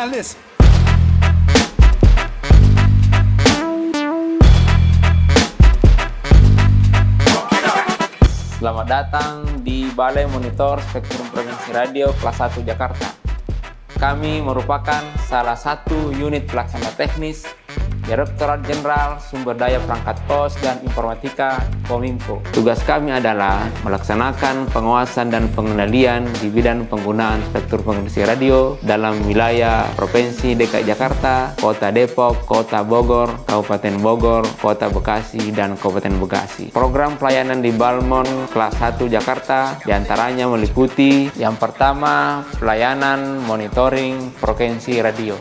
Now listen. Selamat datang di Balai Monitor Spektrum Frekuensi Radio kelas 1 Jakarta. Kami merupakan salah satu unit pelaksana teknis Direktorat Jenderal Sumber Daya Perangkat Pos dan Informatika Kominfo. Tugas kami adalah melaksanakan pengawasan dan pengendalian di bidang penggunaan spektrum frekuensi radio dalam wilayah Provinsi DKI Jakarta, Kota Depok, Kota Bogor, Kabupaten Bogor, Kota Bekasi, dan Kabupaten Bekasi. Program pelayanan di Balmon kelas 1 Jakarta diantaranya meliputi yang pertama, pelayanan monitoring frekuensi radio.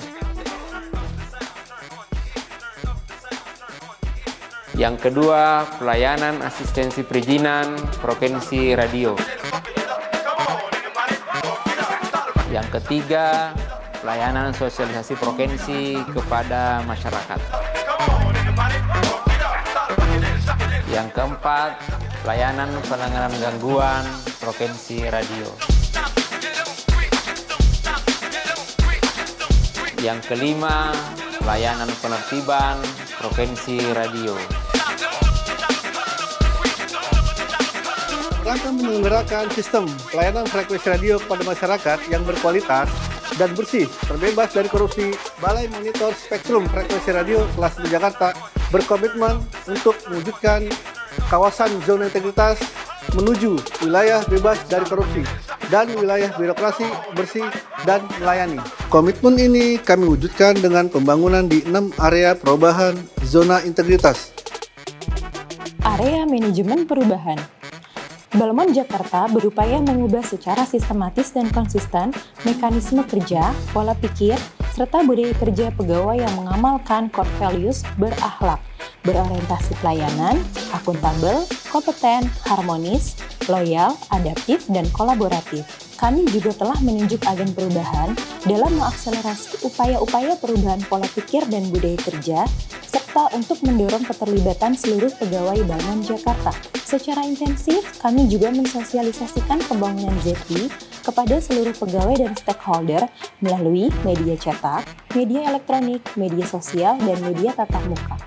Yang kedua, pelayanan asistensi perizinan frekuensi radio. Yang ketiga, pelayanan sosialisasi frekuensi kepada masyarakat. Yang keempat, pelayanan penanganan gangguan frekuensi radio. Yang kelima, pelayanan penertiban frekuensi radio. Rangka menyelenggarakan sistem pelayanan frekuensi radio kepada masyarakat yang berkualitas dan bersih, terbebas dari korupsi, Balai Monitor Spektrum Frekuensi Radio kelas 1 Jakarta berkomitmen untuk mewujudkan kawasan zona integritas menuju wilayah bebas dari korupsi dan wilayah birokrasi bersih dan melayani. Komitmen ini kami wujudkan dengan pembangunan di 6 area perubahan zona integritas. Area manajemen perubahan. Balmon Jakarta berupaya mengubah secara sistematis dan konsisten mekanisme kerja, pola pikir, serta budaya kerja pegawai yang mengamalkan core values berakhlak, berorientasi pelayanan, akuntabel, kompeten, harmonis, loyal, adaptif, dan kolaboratif. Kami juga telah menunjuk agen perubahan dalam mengakselerasi upaya-upaya perubahan pola pikir dan budaya kerja, serta untuk mendorong keterlibatan seluruh pegawai Balmon Jakarta. Secara intensif, kami juga mensosialisasikan pembangunan ZT kepada seluruh pegawai dan stakeholder melalui media cetak, media elektronik, media sosial, dan media tatap muka.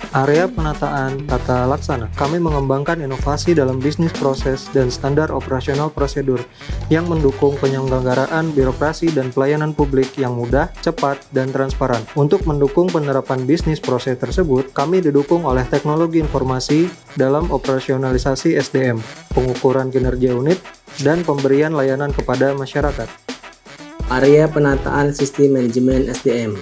Area penataan tata laksana. Kami mengembangkan inovasi dalam bisnis proses dan standar operasional prosedur yang mendukung penyelenggaraan birokrasi dan pelayanan publik yang mudah, cepat, dan transparan. Untuk mendukung penerapan bisnis proses tersebut, kami didukung oleh teknologi informasi dalam operasionalisasi SDM, pengukuran kinerja unit, dan pemberian layanan kepada masyarakat. Area penataan sistem manajemen SDM.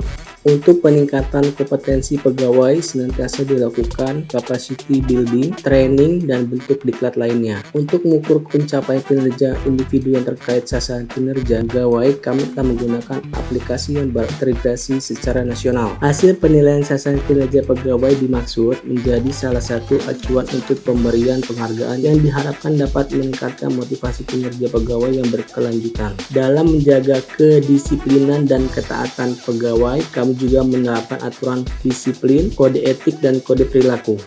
Untuk peningkatan kompetensi pegawai senantiasa dilakukan capacity building, training, dan bentuk diklat lainnya. Untuk mengukur pencapaian kinerja individu yang terkait sasaran kinerja pegawai, kami telah menggunakan aplikasi yang terintegrasi secara nasional. Hasil penilaian sasaran kinerja pegawai dimaksud menjadi salah satu acuan untuk pemberian penghargaan yang diharapkan dapat meningkatkan motivasi kinerja pegawai yang berkelanjutan. Dalam menjaga kedisiplinan dan ketaatan pegawai, kami juga menerapkan aturan disiplin, kode etik, dan kode perilaku.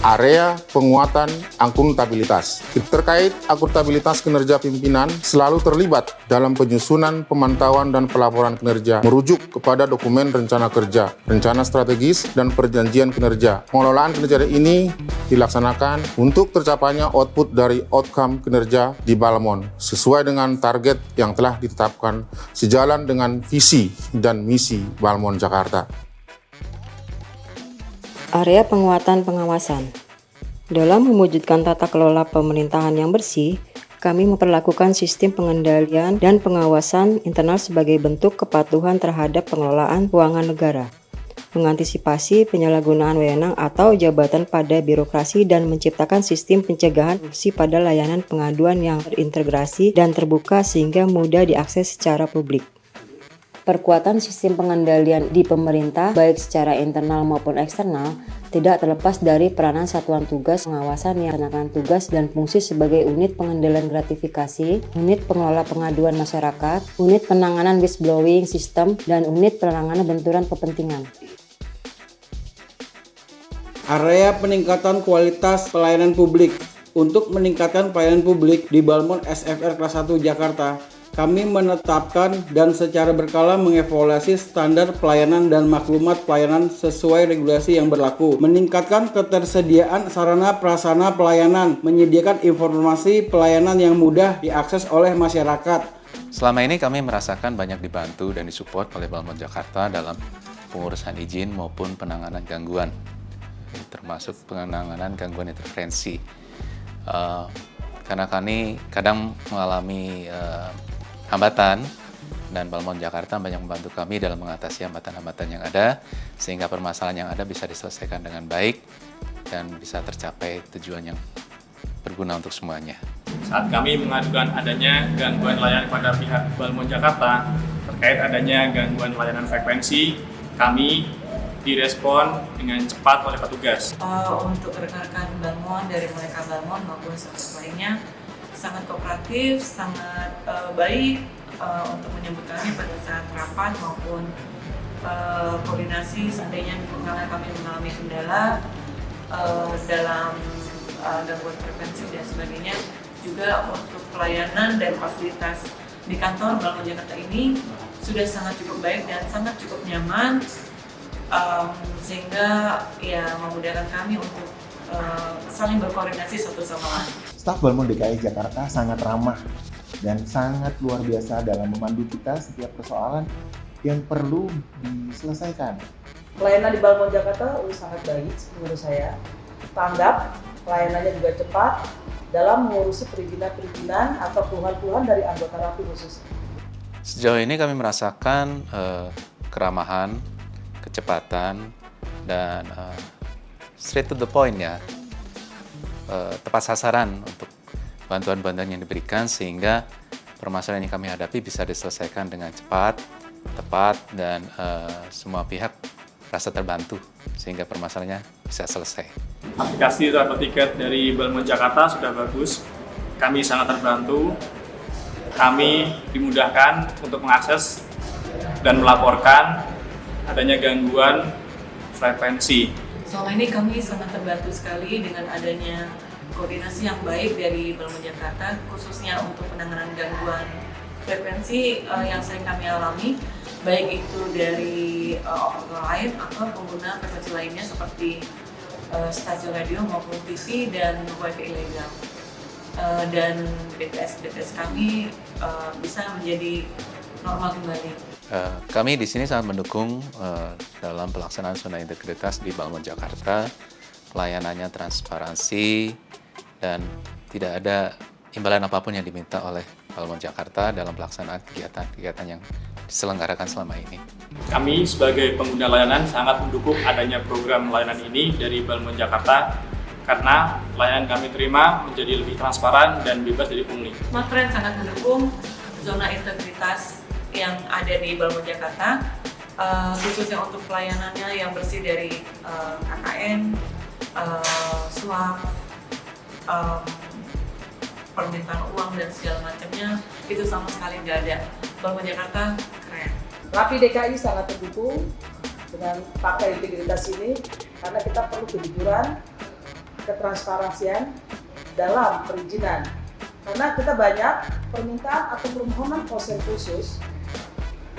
Area penguatan akuntabilitas. Terkait akuntabilitas kinerja pimpinan selalu terlibat dalam penyusunan, pemantauan, dan pelaporan kinerja merujuk kepada dokumen rencana kerja, rencana strategis, dan perjanjian kinerja. Pengelolaan kinerja ini dilaksanakan untuk tercapainya output dari outcome kinerja di Balmon sesuai dengan target yang telah ditetapkan sejalan dengan visi dan misi Balmon Jakarta. Area penguatan pengawasan. Dalam mewujudkan tata kelola pemerintahan yang bersih, kami memperlakukan sistem pengendalian dan pengawasan internal sebagai bentuk kepatuhan terhadap pengelolaan keuangan negara, mengantisipasi penyalahgunaan wewenang atau jabatan pada birokrasi, dan menciptakan sistem pencegahan korupsi pada layanan pengaduan yang terintegrasi dan terbuka sehingga mudah diakses secara publik. Perkuatan sistem pengendalian di pemerintah, baik secara internal maupun eksternal, tidak terlepas dari peranan satuan tugas pengawasan yang melaksanakan tugas dan fungsi sebagai unit pengendalian gratifikasi, unit pengelola pengaduan masyarakat, unit penanganan whistleblowing system, dan unit penanganan benturan kepentingan. Area peningkatan kualitas pelayanan publik. Untuk meningkatkan pelayanan publik di Balmon SFR kelas 1 Jakarta, kami menetapkan dan secara berkala mengevaluasi standar pelayanan dan maklumat pelayanan sesuai regulasi yang berlaku, meningkatkan ketersediaan sarana prasarana pelayanan, menyediakan informasi pelayanan yang mudah diakses oleh masyarakat. Selama ini kami merasakan banyak dibantu dan disupport oleh Balmond Jakarta dalam pengurusan izin maupun penanganan gangguan, termasuk penanganan gangguan interferensi. Karena kami kadang mengalami hambatan, dan Balmond Jakarta banyak membantu kami dalam mengatasi hambatan-hambatan yang ada, sehingga permasalahan yang ada bisa diselesaikan dengan baik dan bisa tercapai tujuan yang berguna untuk semuanya. Saat kami mengadukan adanya gangguan layanan pada pihak Balmond Jakarta terkait adanya gangguan layanan frekuensi, kami direspon dengan cepat oleh petugas. Untuk rekan-rekan Balmond dari mulai Balmond maupun staff lainnya sangat kooperatif, sangat baik untuk menyambut kami pada saat rapat maupun koordinasi seandainya kami mengalami kendala dalam gangguan frekuensi dan sebagainya. Juga untuk pelayanan dan fasilitas di kantor Balmond Jakarta ini sudah sangat cukup baik dan sangat cukup nyaman, sehingga ya memudahkan kami untuk saling berkoordinasi satu sama lain. Staf Balmond DKI Jakarta sangat ramah dan sangat luar biasa dalam memandu kita setiap persoalan yang perlu diselesaikan. Pelayanan di Balmond Jakarta sangat baik menurut saya. Tanggap, pelayanannya juga cepat dalam mengurusi perizinan-perizinan atau keluhan-keluhan dari anggota RAPI khusus. Sejauh ini kami merasakan keramahan, kecepatan, dan straight to the point ya, tepat sasaran untuk bantuan-bantuan yang diberikan, sehingga permasalahan yang kami hadapi bisa diselesaikan dengan cepat, tepat, dan semua pihak rasa terbantu sehingga permasalahannya bisa selesai. Aplikasi travel tiket dari Balmond Jakarta sudah bagus, kami sangat terbantu, kami dimudahkan untuk mengakses dan melaporkan adanya gangguan frekuensi. Selama ini kami sangat terbantu sekali dengan adanya koordinasi yang baik dari Balmond Jakarta, khususnya untuk penanganan gangguan frekuensi yang sering kami alami, baik itu dari operator lain atau pengguna frekuensi lainnya seperti stasiun radio maupun TV dan wifi ilegal. Dan BTS kami bisa menjadi normal kembali. Kami di sini sangat mendukung dalam pelaksanaan zona integritas di Balmond Jakarta. Pelayanannya transparansi dan tidak ada imbalan apapun yang diminta oleh Balmond Jakarta dalam pelaksanaan kegiatan-kegiatan yang diselenggarakan selama ini. Kami sebagai pengguna layanan sangat mendukung adanya program layanan ini dari Balmond Jakarta karena layanan kami terima menjadi lebih transparan dan bebas dari pungli. Matren sangat mendukung zona integritas yang ada di Balmond Jakarta, khususnya untuk pelayanannya yang bersih dari KKN, suap, permintaan uang dan segala macamnya, itu sama sekali nggak ada. Balmond Jakarta keren. RAPI DKI sangat mendukung dengan pakai integritas ini karena kita perlu kejujuran, ketransparansian dalam perizinan. Karena kita banyak permintaan atau permohonan konsen khusus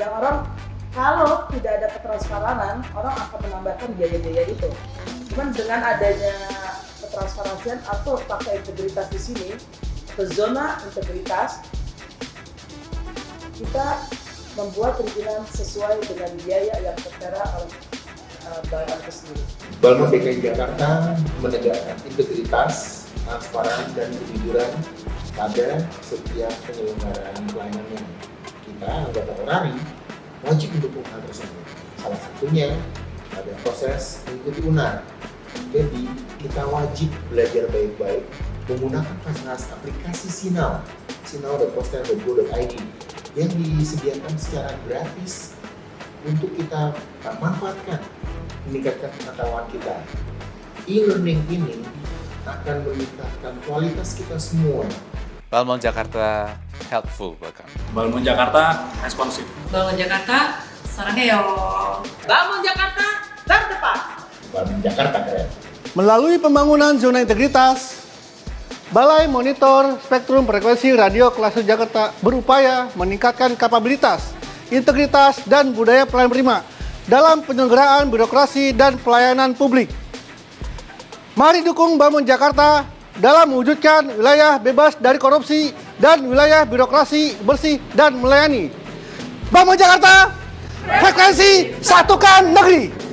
yang orang kalau tidak ada ketransparan, orang akan menambahkan biaya-biaya itu. Cuman dengan adanya ketransparansian atau pakai integritas di sini, ke zona integritas, kita membuat perizinan sesuai dengan biaya yang tertera oleh BALM itu sendiri. Balmond DKI Jakarta menegakkan integritas, transparan, dan kejujuran pada setiap penyelenggaraan pelayanannya. Kita, anggota ORARI, wajib mendukung hal tersebut. Salah satunya pada proses mengikuti UNAR. Jadi, kita wajib belajar baik-baik menggunakan fasilitas aplikasi Sinau, sinau.postel.go.id yang disediakan secara gratis untuk kita manfaatkan, meningkatkan pengetahuan kita. E-learning ini akan meningkatkan kualitas kita semua. Balmond Jakarta helpful bahkan. Balmond Jakarta responsif. Balmond Jakarta sarangnya yo. Balmond Jakarta terdepan. Balmond Jakarta keren. Melalui pembangunan zona integritas, Balai Monitor Spektrum Frekuensi Radio kelas 1 Jakarta berupaya meningkatkan kapabilitas, integritas, dan budaya pelayanan prima dalam penyelenggaraan birokrasi dan pelayanan publik. Mari dukung Balmon Jakarta dalam mewujudkan wilayah bebas dari korupsi dan wilayah birokrasi bersih dan melayani. Balmon Jakarta, frekuensi satukan negeri.